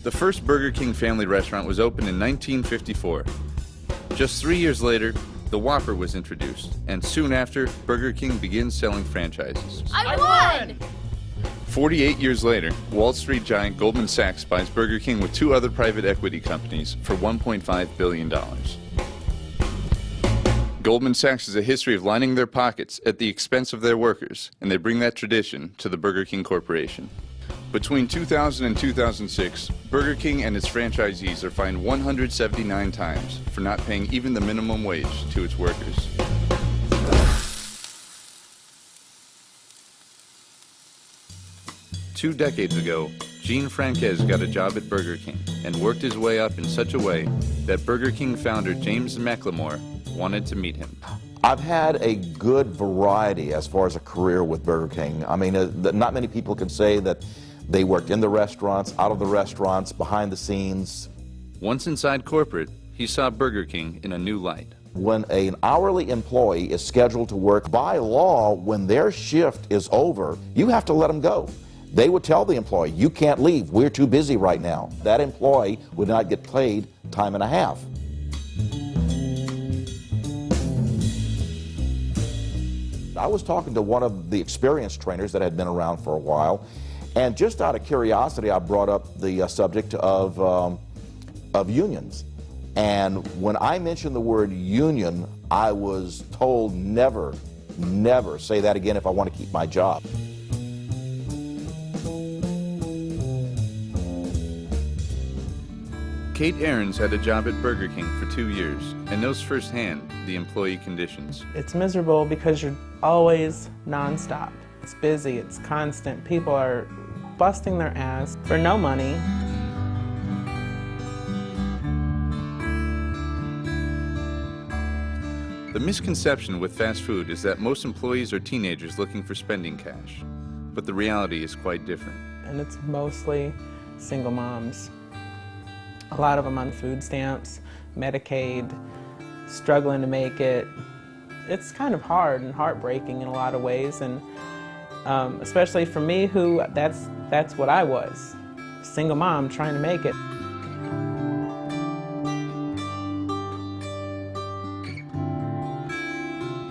The first Burger King family restaurant was opened in 1954. Just 3 years later, the Whopper was introduced, and soon after, Burger King began selling franchises. I won! 48 years later, Wall Street giant Goldman Sachs buys Burger King with two other private equity companies for $1.5 billion. Goldman Sachs has a history of lining their pockets at the expense of their workers, and they bring that tradition to the Burger King Corporation. Between 2000 and 2006, Burger King and its franchisees are fined 179 times for not paying even the minimum wage to its workers. Two decades ago, Gene Franquez got a job at Burger King and worked his way up in such a way that Burger King founder James McLemore wanted to meet him. I've had a good variety as far as a career with Burger King. I mean, not many people can say that they worked in the restaurants, out of the restaurants, behind the scenes. Once inside corporate, he saw Burger King in a new light. When an hourly employee is scheduled to work, by law, when their shift is over, you have to let them go. They would tell the employee, you can't leave, we're too busy right now. That employee would not get paid time and a half. I was talking to one of the experienced trainers that had been around for a while, and just out of curiosity, I brought up the subject of unions. And when I mentioned the word union, I was told never, never say that again if I want to keep my job. Kate Ahrens had a job at Burger King for 2 years and knows firsthand the employee conditions. It's miserable because you're always nonstop. It's busy, it's constant. People are busting their ass for no money. The misconception with fast food is that most employees are teenagers looking for spending cash, but the reality is quite different. And it's mostly single moms. A lot of them on food stamps, Medicaid, struggling to make it. It's kind of hard and heartbreaking in a lot of ways, and especially for me, who that's what I was, single mom trying to make it.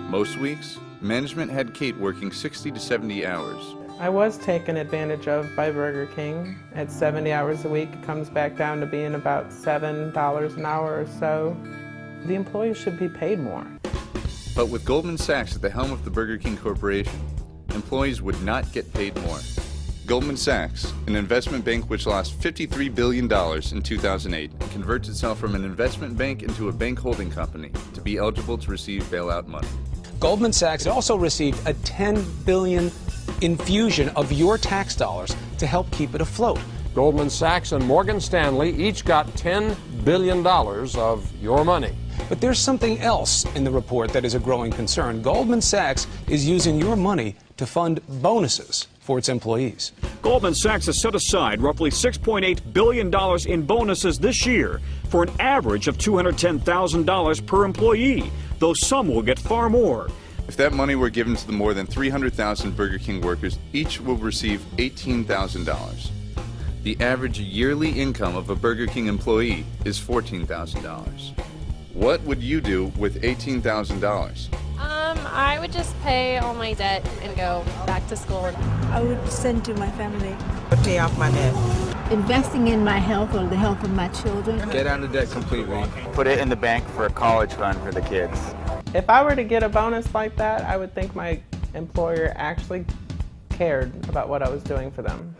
Most weeks, management had Kate working 60 to 70 hours. I was taken advantage of by Burger King. At 70 hours a week, it comes back down to being about $7 an hour or so. The employees should be paid more. But with Goldman Sachs at the helm of the Burger King Corporation, employees would not get paid more. Goldman Sachs, an investment bank which lost $53 billion in 2008, converts itself from an investment bank into a bank holding company to be eligible to receive bailout money. Goldman Sachs also received a $10 billion infusion of your tax dollars to help keep it afloat. Goldman Sachs and Morgan Stanley each got $10 billion of your money. But there's something else in the report that is a growing concern. Goldman Sachs is using your money to fund bonuses for its employees. Goldman Sachs has set aside roughly $6.8 billion in bonuses this year for an average of $210,000 per employee, though some will get far more. If that money were given to the more than 300,000 Burger King workers, each will receive $18,000. The average yearly income of a Burger King employee is $14,000. What would you do with $18,000? I would just pay all my debt and go back to school. I would send to my family. Pay off my debt. Investing in my health or the health of my children. Get out of debt completely. Put it in the bank for a college fund for the kids. If I were to get a bonus like that, I would think my employer actually cared about what I was doing for them.